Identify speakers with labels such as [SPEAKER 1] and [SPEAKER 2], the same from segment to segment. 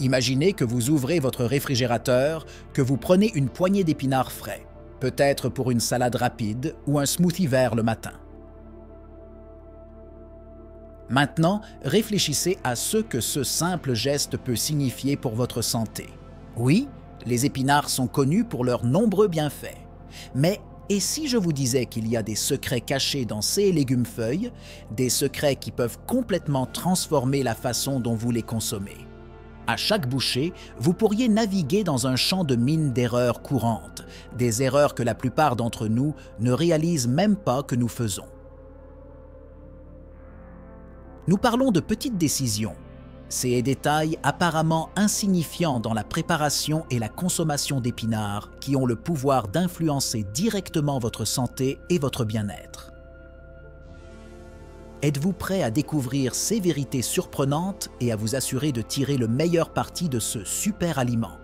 [SPEAKER 1] Imaginez que vous ouvrez votre réfrigérateur, que vous prenez une poignée d'épinards frais, peut-être pour une salade rapide ou un smoothie vert le matin. Maintenant, réfléchissez à ce que ce simple geste peut signifier pour votre santé. Oui, les épinards sont connus pour leurs nombreux bienfaits. Mais et si je vous disais qu'il y a des secrets cachés dans ces légumes-feuilles, des secrets qui peuvent complètement transformer la façon dont vous les consommez? À chaque bouchée, vous pourriez naviguer dans un champ de mines d'erreurs courantes, des erreurs que la plupart d'entre nous ne réalisent même pas que nous faisons. Nous parlons de petites décisions, ces détails apparemment insignifiants dans la préparation et la consommation d'épinards qui ont le pouvoir d'influencer directement votre santé et votre bien-être. Êtes-vous prêt à découvrir ces vérités surprenantes et à vous assurer de tirer le meilleur parti de ce super aliment?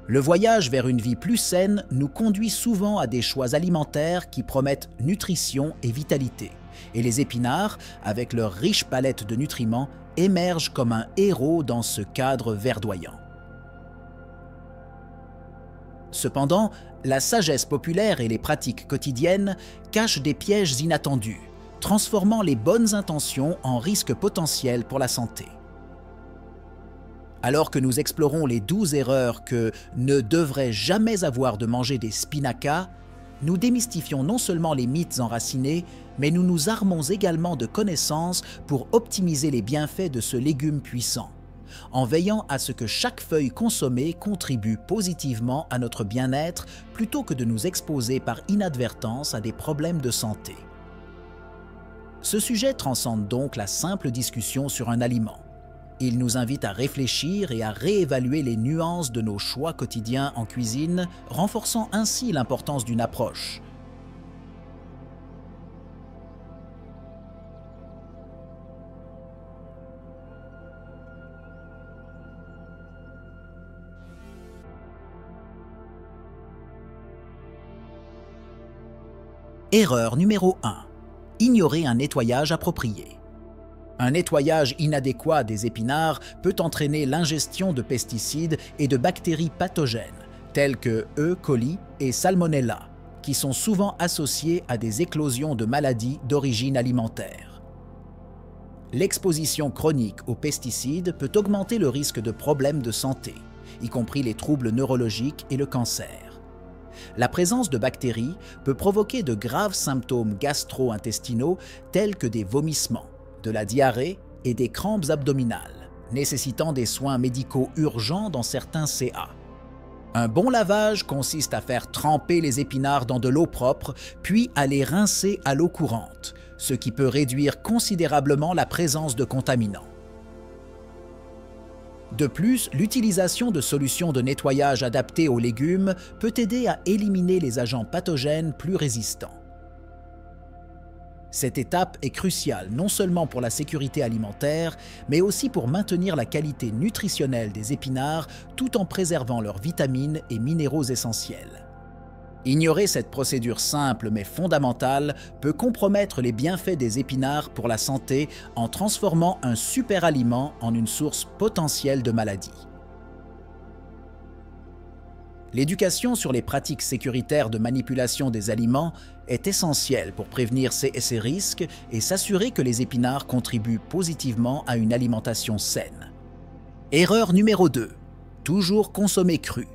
[SPEAKER 1] Le voyage vers une vie plus saine nous conduit souvent à des choix alimentaires qui promettent nutrition et vitalité. Et les épinards, avec leur riche palette de nutriments, émergent comme un héros dans ce cadre verdoyant. Cependant, la sagesse populaire et les pratiques quotidiennes cachent des pièges inattendus, transformant les bonnes intentions en risques potentiels pour la santé. Alors que nous explorons les 12 erreurs que ne devrait jamais avoir de manger des spinacas, nous démystifions non seulement les mythes enracinés, mais nous nous armons également de connaissances pour optimiser les bienfaits de ce légume puissant, en veillant à ce que chaque feuille consommée contribue positivement à notre bien-être plutôt que de nous exposer par inadvertance à des problèmes de santé. Ce sujet transcende donc la simple discussion sur un aliment. Il nous invite à réfléchir et à réévaluer les nuances de nos choix quotidiens en cuisine, renforçant ainsi l'importance d'une approche. Erreur numéro 1. Ignorer un nettoyage approprié. Un nettoyage inadéquat des épinards peut entraîner l'ingestion de pesticides et de bactéries pathogènes, telles que E. coli et Salmonella, qui sont souvent associées à des éclosions de maladies d'origine alimentaire. L'exposition chronique aux pesticides peut augmenter le risque de problèmes de santé, y compris les troubles neurologiques et le cancer. La présence de bactéries peut provoquer de graves symptômes gastro-intestinaux tels que des vomissements, de la diarrhée et des crampes abdominales, nécessitant des soins médicaux urgents dans certains CA. Un bon lavage consiste à faire tremper les épinards dans de l'eau propre, puis à les rincer à l'eau courante, ce qui peut réduire considérablement la présence de contaminants. De plus, l'utilisation de solutions de nettoyage adaptées aux légumes peut aider à éliminer les agents pathogènes plus résistants. Cette étape est cruciale non seulement pour la sécurité alimentaire, mais aussi pour maintenir la qualité nutritionnelle des épinards tout en préservant leurs vitamines et minéraux essentiels. Ignorer cette procédure simple mais fondamentale peut compromettre les bienfaits des épinards pour la santé en transformant un super aliment en une source potentielle de maladies. L'éducation sur les pratiques sécuritaires de manipulation des aliments est essentielle pour prévenir ces risques et s'assurer que les épinards contribuent positivement à une alimentation saine. Erreur numéro 2. Toujours consommer cru.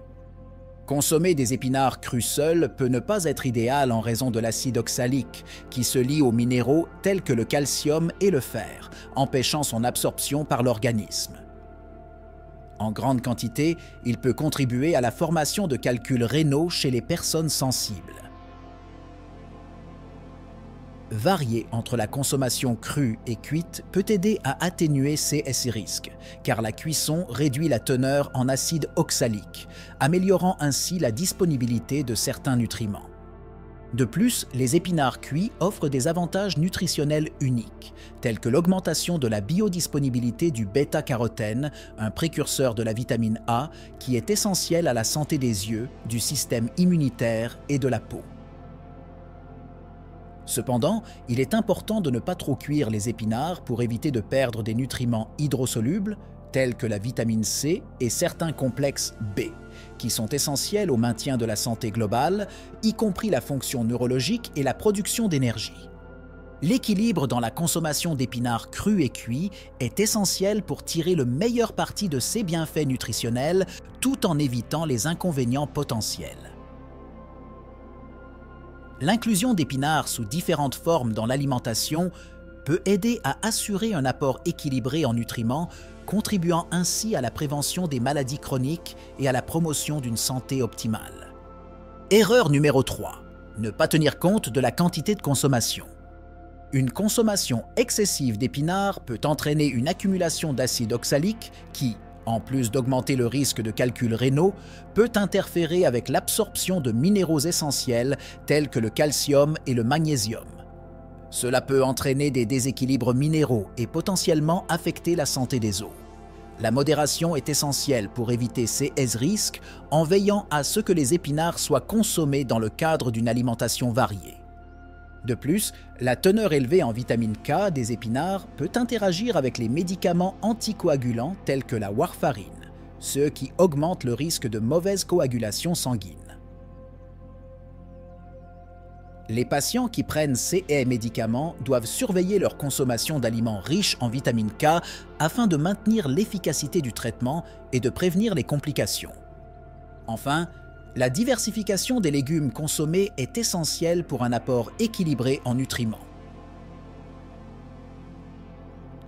[SPEAKER 1] Consommer des épinards crus seuls peut ne pas être idéal en raison de l'acide oxalique, qui se lie aux minéraux tels que le calcium et le fer, empêchant son absorption par l'organisme. En grande quantité, il peut contribuer à la formation de calculs rénaux chez les personnes sensibles. Varier entre la consommation crue et cuite peut aider à atténuer ces risques, car la cuisson réduit la teneur en acide oxalique, améliorant ainsi la disponibilité de certains nutriments. De plus, les épinards cuits offrent des avantages nutritionnels uniques, tels que l'augmentation de la biodisponibilité du bêta-carotène, un précurseur de la vitamine A qui est essentiel à la santé des yeux, du système immunitaire et de la peau. Cependant, il est important de ne pas trop cuire les épinards pour éviter de perdre des nutriments hydrosolubles, tels que la vitamine C et certains complexes B, qui sont essentiels au maintien de la santé globale, y compris la fonction neurologique et la production d'énergie. L'équilibre dans la consommation d'épinards crus et cuits est essentiel pour tirer le meilleur parti de ses bienfaits nutritionnels tout en évitant les inconvénients potentiels. L'inclusion d'épinards sous différentes formes dans l'alimentation peut aider à assurer un apport équilibré en nutriments, contribuant ainsi à la prévention des maladies chroniques et à la promotion d'une santé optimale. Erreur numéro 3. Ne pas tenir compte de la quantité de consommation. Une consommation excessive d'épinards peut entraîner une accumulation d'acide oxalique qui, en plus d'augmenter le risque de calculs rénaux, peut interférer avec l'absorption de minéraux essentiels tels que le calcium et le magnésium. Cela peut entraîner des déséquilibres minéraux et potentiellement affecter la santé des os. La modération est essentielle pour éviter ces risques en veillant à ce que les épinards soient consommés dans le cadre d'une alimentation variée. De plus, la teneur élevée en vitamine K des épinards peut interagir avec les médicaments anticoagulants tels que la warfarine, ce qui augmente le risque de mauvaise coagulation sanguine. Les patients qui prennent ces médicaments doivent surveiller leur consommation d'aliments riches en vitamine K afin de maintenir l'efficacité du traitement et de prévenir les complications. Enfin, la diversification des légumes consommés est essentielle pour un apport équilibré en nutriments.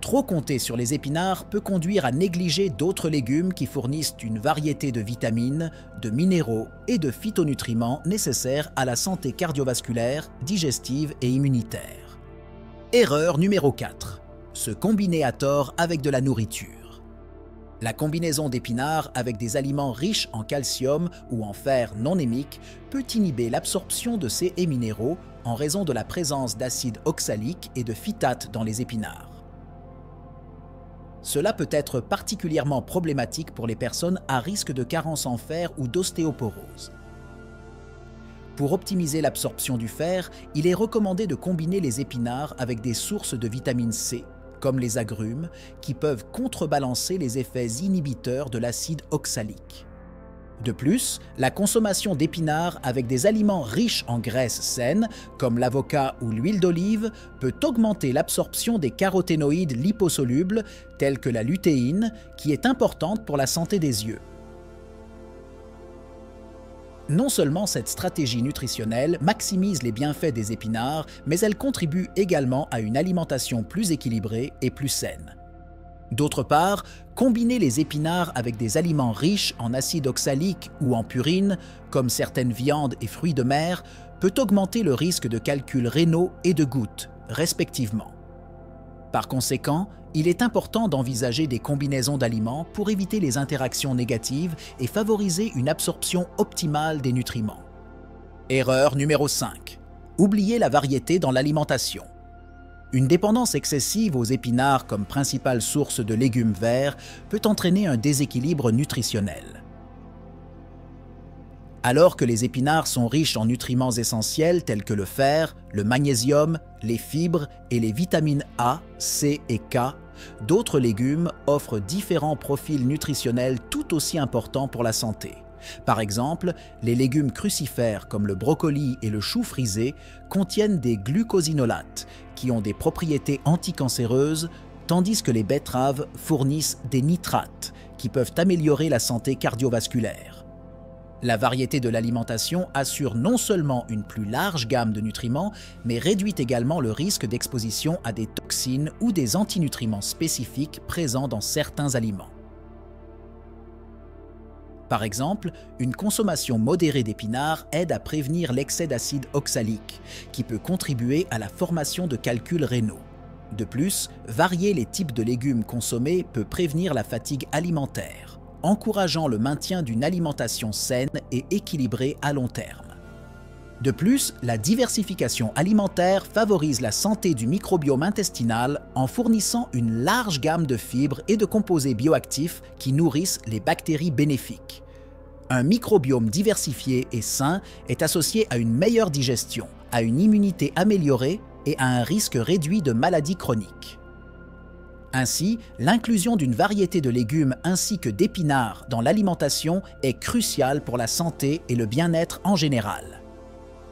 [SPEAKER 1] Trop compter sur les épinards peut conduire à négliger d'autres légumes qui fournissent une variété de vitamines, de minéraux et de phytonutriments nécessaires à la santé cardiovasculaire, digestive et immunitaire. Erreur numéro 4. Se combiner à tort avec de la nourriture. La combinaison d'épinards avec des aliments riches en calcium ou en fer non hémique peut inhiber l'absorption de ces minéraux en raison de la présence d'acide oxalique et de phytates dans les épinards. Cela peut être particulièrement problématique pour les personnes à risque de carence en fer ou d'ostéoporose. Pour optimiser l'absorption du fer, il est recommandé de combiner les épinards avec des sources de vitamine C, comme les agrumes, qui peuvent contrebalancer les effets inhibiteurs de l'acide oxalique. De plus, la consommation d'épinards avec des aliments riches en graisses saines, comme l'avocat ou l'huile d'olive, peut augmenter l'absorption des caroténoïdes liposolubles, tels que la lutéine, qui est importante pour la santé des yeux. Non seulement cette stratégie nutritionnelle maximise les bienfaits des épinards, mais elle contribue également à une alimentation plus équilibrée et plus saine. D'autre part, combiner les épinards avec des aliments riches en acide oxalique ou en purine, comme certaines viandes et fruits de mer, peut augmenter le risque de calculs rénaux et de gouttes, respectivement. Par conséquent, il est important d'envisager des combinaisons d'aliments pour éviter les interactions négatives et favoriser une absorption optimale des nutriments. Erreur numéro 5. Oublier la variété dans l'alimentation. Une dépendance excessive aux épinards comme principale source de légumes verts peut entraîner un déséquilibre nutritionnel. Alors que les épinards sont riches en nutriments essentiels tels que le fer, le magnésium, les fibres et les vitamines A, C et K, d'autres légumes offrent différents profils nutritionnels tout aussi importants pour la santé. Par exemple, les légumes crucifères comme le brocoli et le chou frisé contiennent des glucosinolates qui ont des propriétés anticancéreuses, tandis que les betteraves fournissent des nitrates qui peuvent améliorer la santé cardiovasculaire. La variété de l'alimentation assure non seulement une plus large gamme de nutriments, mais réduit également le risque d'exposition à des toxines ou des antinutriments spécifiques présents dans certains aliments. Par exemple, une consommation modérée d'épinards aide à prévenir l'excès d'acide oxalique, qui peut contribuer à la formation de calculs rénaux. De plus, varier les types de légumes consommés peut prévenir la fatigue alimentaire, encourageant le maintien d'une alimentation saine et équilibrée à long terme. De plus, la diversification alimentaire favorise la santé du microbiome intestinal en fournissant une large gamme de fibres et de composés bioactifs qui nourrissent les bactéries bénéfiques. Un microbiome diversifié et sain est associé à une meilleure digestion, à une immunité améliorée et à un risque réduit de maladies chroniques. Ainsi, l'inclusion d'une variété de légumes ainsi que d'épinards dans l'alimentation est cruciale pour la santé et le bien-être en général.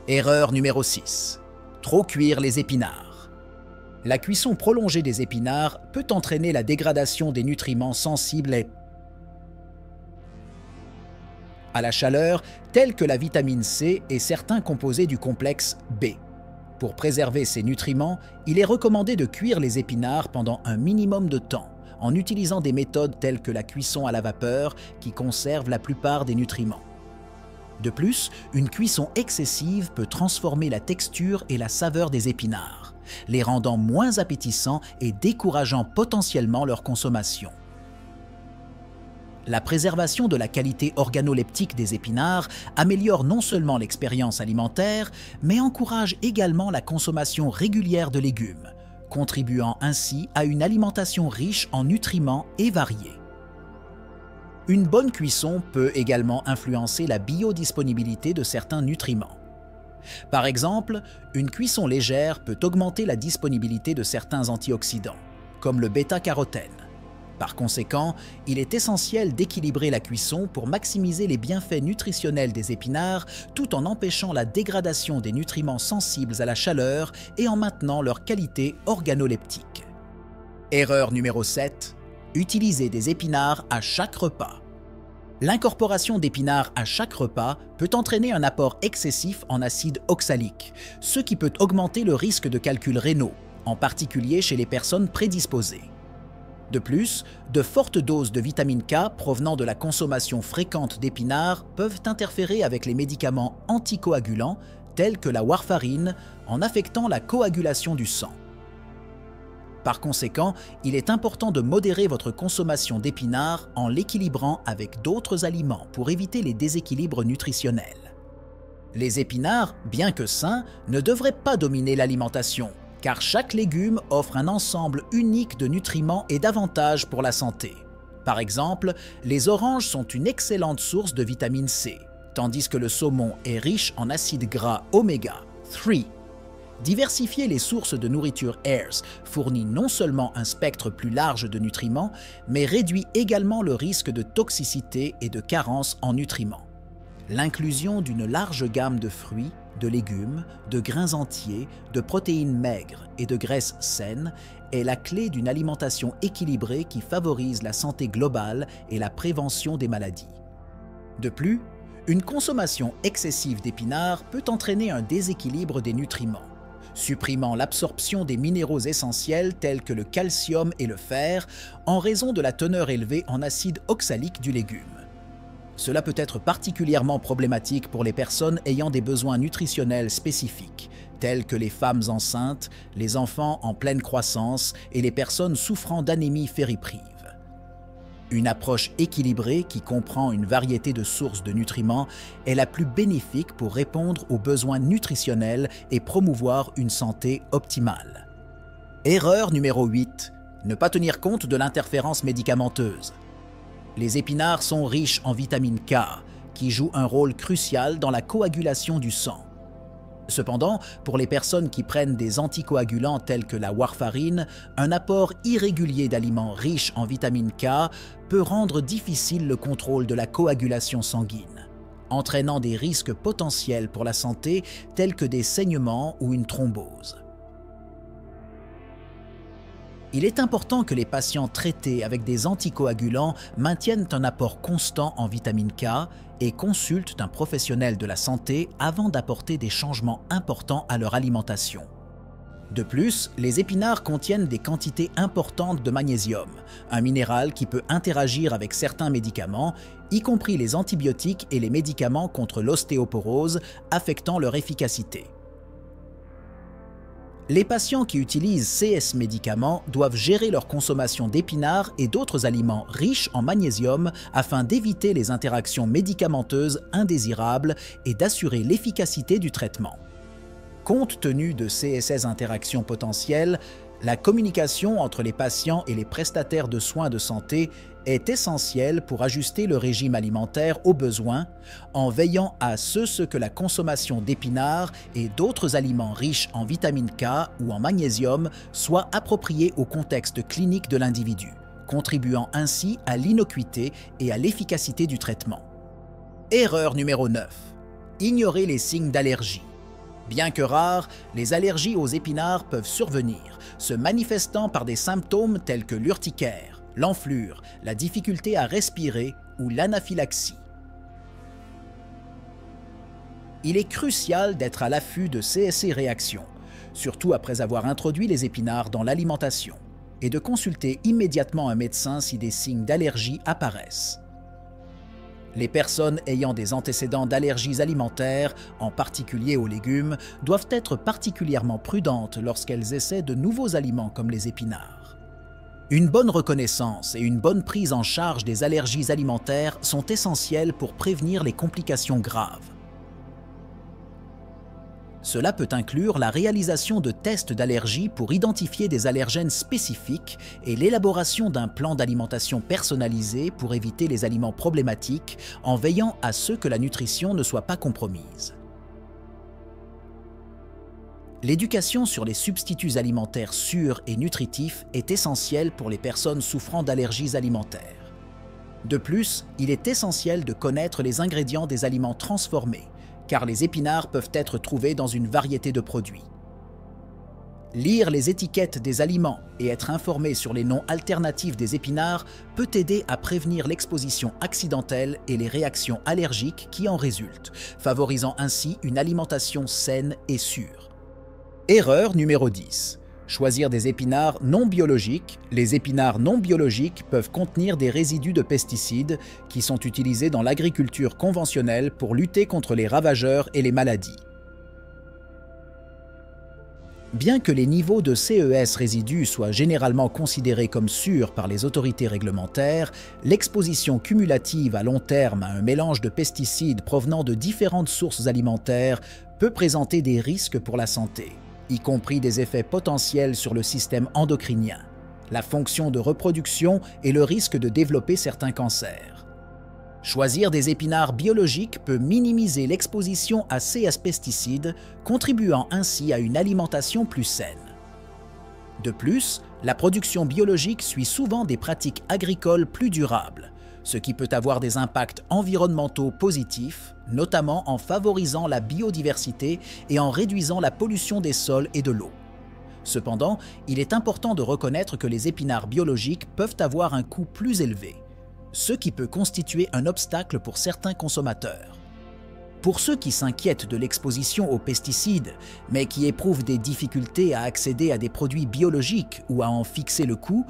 [SPEAKER 1] Erreur numéro 6. Trop cuire les épinards. La cuisson prolongée des épinards peut entraîner la dégradation des nutriments sensibles à la chaleur, tels que la vitamine C et certains composés du complexe B. Pour préserver ces nutriments, il est recommandé de cuire les épinards pendant un minimum de temps, en utilisant des méthodes telles que la cuisson à la vapeur qui conserve la plupart des nutriments. De plus, une cuisson excessive peut transformer la texture et la saveur des épinards, les rendant moins appétissants et décourageant potentiellement leur consommation. La préservation de la qualité organoleptique des épinards améliore non seulement l'expérience alimentaire, mais encourage également la consommation régulière de légumes, contribuant ainsi à une alimentation riche en nutriments et variée. Une bonne cuisson peut également influencer la biodisponibilité de certains nutriments. Par exemple, une cuisson légère peut augmenter la disponibilité de certains antioxydants, comme le bêta-carotène. Par conséquent, il est essentiel d'équilibrer la cuisson pour maximiser les bienfaits nutritionnels des épinards tout en empêchant la dégradation des nutriments sensibles à la chaleur et en maintenant leur qualité organoleptique. Erreur numéro 7. Utiliser des épinards à chaque repas. L'incorporation d'épinards à chaque repas peut entraîner un apport excessif en acide oxalique, ce qui peut augmenter le risque de calculs rénaux, en particulier chez les personnes prédisposées. De plus, de fortes doses de vitamine K provenant de la consommation fréquente d'épinards peuvent interférer avec les médicaments anticoagulants tels que la warfarine en affectant la coagulation du sang. Par conséquent, il est important de modérer votre consommation d'épinards en l'équilibrant avec d'autres aliments pour éviter les déséquilibres nutritionnels. Les épinards, bien que sains, ne devraient pas dominer l'alimentation, car chaque légume offre un ensemble unique de nutriments et d'avantages pour la santé. Par exemple, les oranges sont une excellente source de vitamine C, tandis que le saumon est riche en acides gras oméga 3. Diversifier les sources de nourriture Ayres fournit non seulement un spectre plus large de nutriments, mais réduit également le risque de toxicité et de carence en nutriments. L'inclusion d'une large gamme de fruits, de légumes, de grains entiers, de protéines maigres et de graisses saines est la clé d'une alimentation équilibrée qui favorise la santé globale et la prévention des maladies. De plus, une consommation excessive d'épinards peut entraîner un déséquilibre des nutriments, supprimant l'absorption des minéraux essentiels tels que le calcium et le fer en raison de la teneur élevée en acide oxalique du légume. Cela peut être particulièrement problématique pour les personnes ayant des besoins nutritionnels spécifiques, tels que les femmes enceintes, les enfants en pleine croissance et les personnes souffrant d'anémie fériprive. Une approche équilibrée qui comprend une variété de sources de nutriments est la plus bénéfique pour répondre aux besoins nutritionnels et promouvoir une santé optimale. Erreur numéro 8. Ne pas tenir compte de l'interférence médicamenteuse. Les épinards sont riches en vitamine K, qui joue un rôle crucial dans la coagulation du sang. Cependant, pour les personnes qui prennent des anticoagulants tels que la warfarine, un apport irrégulier d'aliments riches en vitamine K peut rendre difficile le contrôle de la coagulation sanguine, entraînant des risques potentiels pour la santé tels que des saignements ou une thrombose. Il est important que les patients traités avec des anticoagulants maintiennent un apport constant en vitamine K et consultent un professionnel de la santé avant d'apporter des changements importants à leur alimentation. De plus, les épinards contiennent des quantités importantes de magnésium, un minéral qui peut interagir avec certains médicaments, y compris les antibiotiques et les médicaments contre l'ostéoporose, affectant leur efficacité. Les patients qui utilisent CS médicaments doivent gérer leur consommation d'épinards et d'autres aliments riches en magnésium afin d'éviter les interactions médicamenteuses indésirables et d'assurer l'efficacité du traitement. Compte tenu de ces interactions potentielles, la communication entre les patients et les prestataires de soins de santé est essentielle pour ajuster le régime alimentaire aux besoins en veillant à ce que la consommation d'épinards et d'autres aliments riches en vitamine K ou en magnésium soit appropriée au contexte clinique de l'individu, contribuant ainsi à l'innocuité et à l'efficacité du traitement. Erreur numéro 9. Ignorer les signes d'allergie. Bien que rares, les allergies aux épinards peuvent survenir, se manifestant par des symptômes tels que l'urticaire, l'enflure, la difficulté à respirer ou l'anaphylaxie. Il est crucial d'être à l'affût de ces réactions, surtout après avoir introduit les épinards dans l'alimentation, et de consulter immédiatement un médecin si des signes d'allergie apparaissent. Les personnes ayant des antécédents d'allergies alimentaires, en particulier aux légumes, doivent être particulièrement prudentes lorsqu'elles essaient de nouveaux aliments comme les épinards. Une bonne reconnaissance et une bonne prise en charge des allergies alimentaires sont essentielles pour prévenir les complications graves. Cela peut inclure la réalisation de tests d'allergie pour identifier des allergènes spécifiques et l'élaboration d'un plan d'alimentation personnalisé pour éviter les aliments problématiques en veillant à ce que la nutrition ne soit pas compromise. L'éducation sur les substituts alimentaires sûrs et nutritifs est essentielle pour les personnes souffrant d'allergies alimentaires. De plus, il est essentiel de connaître les ingrédients des aliments transformés, car les épinards peuvent être trouvés dans une variété de produits. Lire les étiquettes des aliments et être informé sur les noms alternatifs des épinards peut aider à prévenir l'exposition accidentelle et les réactions allergiques qui en résultent, favorisant ainsi une alimentation saine et sûre. Erreur numéro 10. Choisir des épinards non biologiques. Les épinards non biologiques peuvent contenir des résidus de pesticides qui sont utilisés dans l'agriculture conventionnelle pour lutter contre les ravageurs et les maladies. Bien que les niveaux de CES résidus soient généralement considérés comme sûrs par les autorités réglementaires, l'exposition cumulative à long terme à un mélange de pesticides provenant de différentes sources alimentaires peut présenter des risques pour la santé, y compris des effets potentiels sur le système endocrinien, la fonction de reproduction et le risque de développer certains cancers. Choisir des épinards biologiques peut minimiser l'exposition à ces pesticides, contribuant ainsi à une alimentation plus saine. De plus, la production biologique suit souvent des pratiques agricoles plus durables, ce qui peut avoir des impacts environnementaux positifs, notamment en favorisant la biodiversité et en réduisant la pollution des sols et de l'eau. Cependant, il est important de reconnaître que les épinards biologiques peuvent avoir un coût plus élevé, ce qui peut constituer un obstacle pour certains consommateurs. Pour ceux qui s'inquiètent de l'exposition aux pesticides, mais qui éprouvent des difficultés à accéder à des produits biologiques ou à en fixer le coût,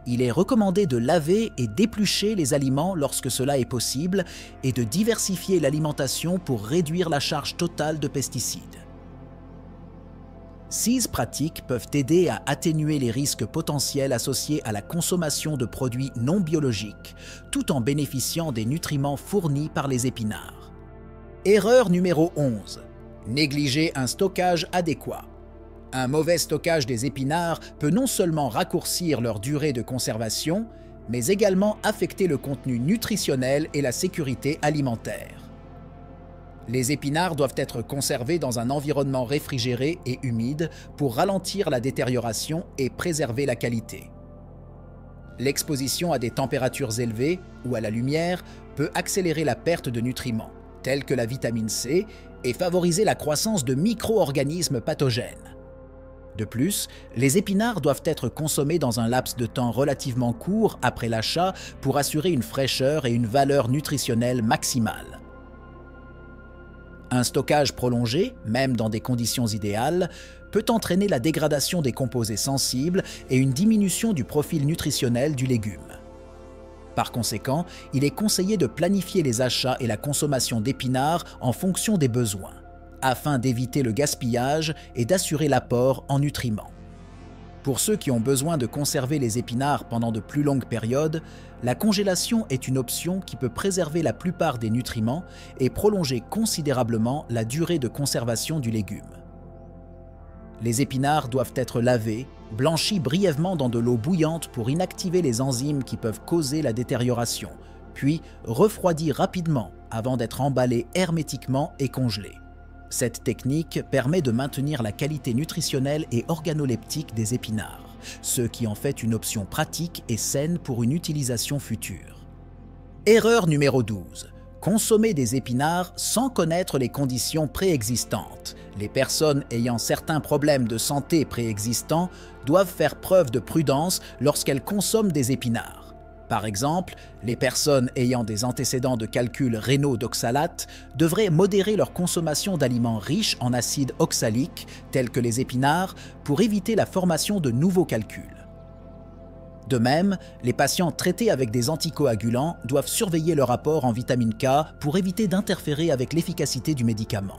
[SPEAKER 1] il est recommandé de laver et d'éplucher les aliments lorsque cela est possible et de diversifier l'alimentation pour réduire la charge totale de pesticides. Ces pratiques peuvent aider à atténuer les risques potentiels associés à la consommation de produits non biologiques, tout en bénéficiant des nutriments fournis par les épinards. Erreur numéro 11. Négliger un stockage adéquat. Un mauvais stockage des épinards peut non seulement raccourcir leur durée de conservation, mais également affecter le contenu nutritionnel et la sécurité alimentaire. Les épinards doivent être conservés dans un environnement réfrigéré et humide pour ralentir la détérioration et préserver la qualité. L'exposition à des températures élevées ou à la lumière peut accélérer la perte de nutriments, tels que la vitamine C, et favoriser la croissance de micro-organismes pathogènes. De plus, les épinards doivent être consommés dans un laps de temps relativement court après l'achat pour assurer une fraîcheur et une valeur nutritionnelle maximale. Un stockage prolongé, même dans des conditions idéales, peut entraîner la dégradation des composés sensibles et une diminution du profil nutritionnel du légume. Par conséquent, il est conseillé de planifier les achats et la consommation d'épinards en fonction des besoins, afin d'éviter le gaspillage et d'assurer l'apport en nutriments. Pour ceux qui ont besoin de conserver les épinards pendant de plus longues périodes, la congélation est une option qui peut préserver la plupart des nutriments et prolonger considérablement la durée de conservation du légume. Les épinards doivent être lavés, blanchis brièvement dans de l'eau bouillante pour inactiver les enzymes qui peuvent causer la détérioration, puis refroidis rapidement avant d'être emballés hermétiquement et congelés. Cette technique permet de maintenir la qualité nutritionnelle et organoleptique des épinards, ce qui en fait une option pratique et saine pour une utilisation future. Erreur numéro 12. Consommer des épinards sans connaître les conditions préexistantes. Les personnes ayant certains problèmes de santé préexistants doivent faire preuve de prudence lorsqu'elles consomment des épinards. Par exemple, les personnes ayant des antécédents de calcul rénaux d'oxalate devraient modérer leur consommation d'aliments riches en acide oxalique, tels que les épinards, pour éviter la formation de nouveaux calculs. De même, les patients traités avec des anticoagulants doivent surveiller leur apport en vitamine K pour éviter d'interférer avec l'efficacité du médicament.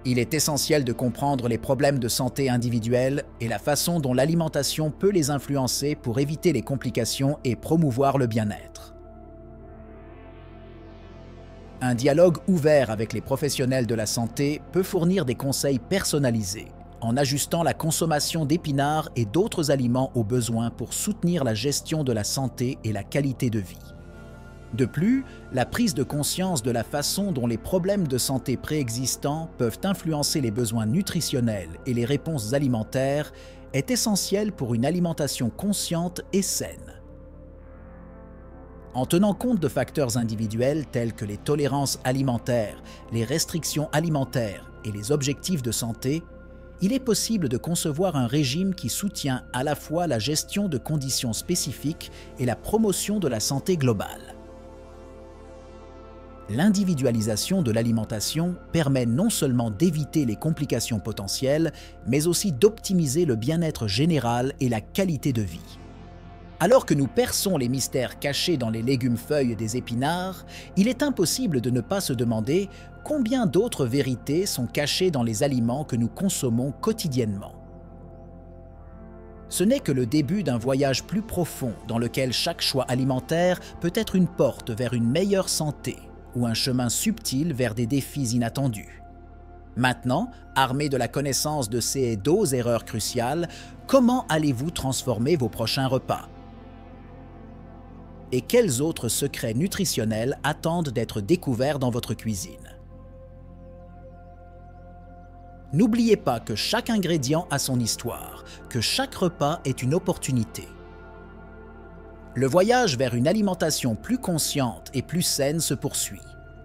[SPEAKER 1] Il est essentiel de comprendre les problèmes de santé individuels et la façon dont l'alimentation peut les influencer pour éviter les complications et promouvoir le bien-être. Un dialogue ouvert avec les professionnels de la santé peut fournir des conseils personnalisés, en ajustant la consommation d'épinards et d'autres aliments aux besoins pour soutenir la gestion de la santé et la qualité de vie. De plus, la prise de conscience de la façon dont les problèmes de santé préexistants peuvent influencer les besoins nutritionnels et les réponses alimentaires est essentielle pour une alimentation consciente et saine. En tenant compte de facteurs individuels tels que les tolérances alimentaires, les restrictions alimentaires et les objectifs de santé, il est possible de concevoir un régime qui soutient à la fois la gestion de conditions spécifiques et la promotion de la santé globale. L'individualisation de l'alimentation permet non seulement d'éviter les complications potentielles, mais aussi d'optimiser le bien-être général et la qualité de vie. Alors que nous perçons les mystères cachés dans les légumes-feuilles des épinards, il est impossible de ne pas se demander combien d'autres vérités sont cachées dans les aliments que nous consommons quotidiennement. Ce n'est que le début d'un voyage plus profond dans lequel chaque choix alimentaire peut être une porte vers une meilleure santé ou un chemin subtil vers des défis inattendus. Maintenant, armé de la connaissance de ces 12 erreurs cruciales, comment allez-vous transformer vos prochains repas? Et quels autres secrets nutritionnels attendent d'être découverts dans votre cuisine? N'oubliez pas que chaque ingrédient a son histoire, que chaque repas est une opportunité. Le voyage vers une alimentation plus consciente et plus saine se poursuit,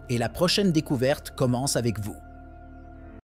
[SPEAKER 1] et la prochaine découverte commence avec vous.